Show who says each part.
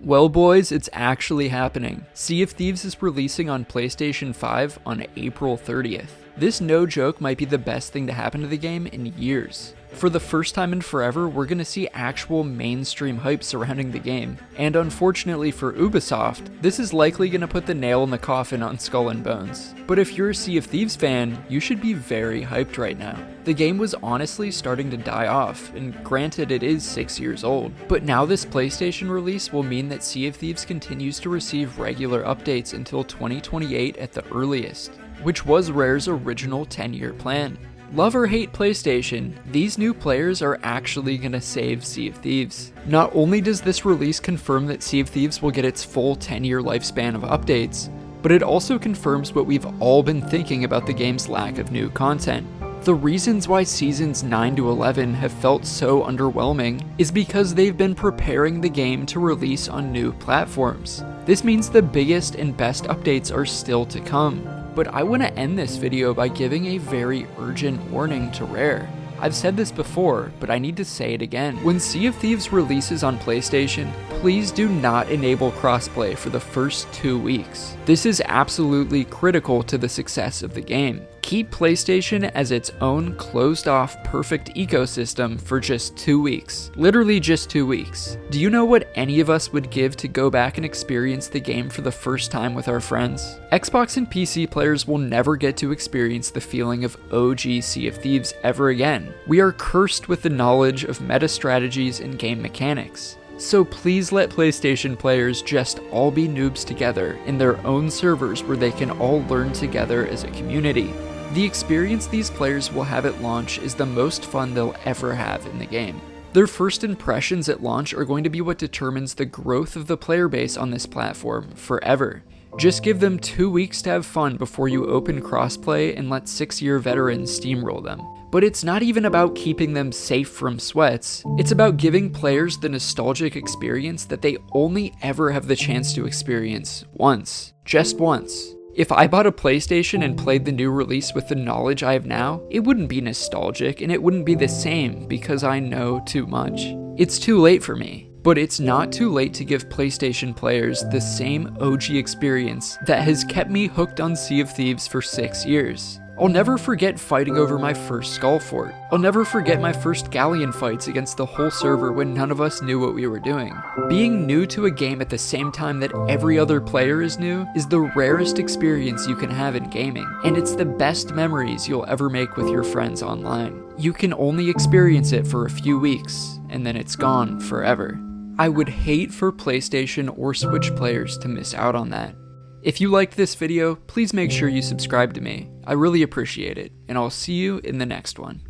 Speaker 1: Well boys, it's actually happening. Sea of Thieves is releasing on PlayStation 5 on April 30th. This no joke might be the best thing to happen to the game in years. For the first time in forever, we're gonna see actual mainstream hype surrounding the game, and unfortunately for Ubisoft, this is likely gonna put the nail in the coffin on Skull and Bones. But if you're a Sea of Thieves fan, you should be very hyped right now. The game was honestly starting to die off, and granted it is 6 years old, but now this PlayStation release will mean that Sea of Thieves continues to receive regular updates until 2028 at the earliest, which was Rare's original 10-year plan. Love or hate PlayStation, these new players are actually gonna save Sea of Thieves. Not only does this release confirm that Sea of Thieves will get its full 10-year lifespan of updates, but it also confirms what we've all been thinking about the game's lack of new content. The reasons why seasons 9 to 11 have felt so underwhelming is because they've been preparing the game to release on new platforms. This means the biggest and best updates are still to come. But I want to end this video by giving a very urgent warning to Rare. I've said this before, but I need to say it again. When Sea of Thieves releases on PlayStation, please do not enable crossplay for the first 2 weeks. This is absolutely critical to the success of the game. Keep PlayStation as its own closed-off perfect ecosystem for just 2 weeks. Literally just 2 weeks. Do you know what any of us would give to go back and experience the game for the first time with our friends? Xbox and PC players will never get to experience the feeling of OG Sea of Thieves ever again. We are cursed with the knowledge of meta strategies and game mechanics. So please let PlayStation players just all be noobs together in their own servers where they can all learn together as a community. The experience these players will have at launch is the most fun they'll ever have in the game. Their first impressions at launch are going to be what determines the growth of the player base on this platform forever. Just give them 2 weeks to have fun before you open crossplay and let 6-year veterans steamroll them. But it's not even about keeping them safe from sweats, it's about giving players the nostalgic experience that they only ever have the chance to experience once. Just once. If I bought a PlayStation and played the new release with the knowledge I have now, it wouldn't be nostalgic and it wouldn't be the same because I know too much. It's too late for me. But it's not too late to give PlayStation players the same OG experience that has kept me hooked on Sea of Thieves for 6 years. I'll never forget fighting over my first Skull Fort. I'll never forget my first galleon fights against the whole server when none of us knew what we were doing. Being new to a game at the same time that every other player is new is the rarest experience you can have in gaming, and it's the best memories you'll ever make with your friends online. You can only experience it for a few weeks, and then it's gone forever. I would hate for PlayStation or Switch players to miss out on that. If you liked this video, please make sure you subscribe to me. I really appreciate it, and I'll see you in the next one.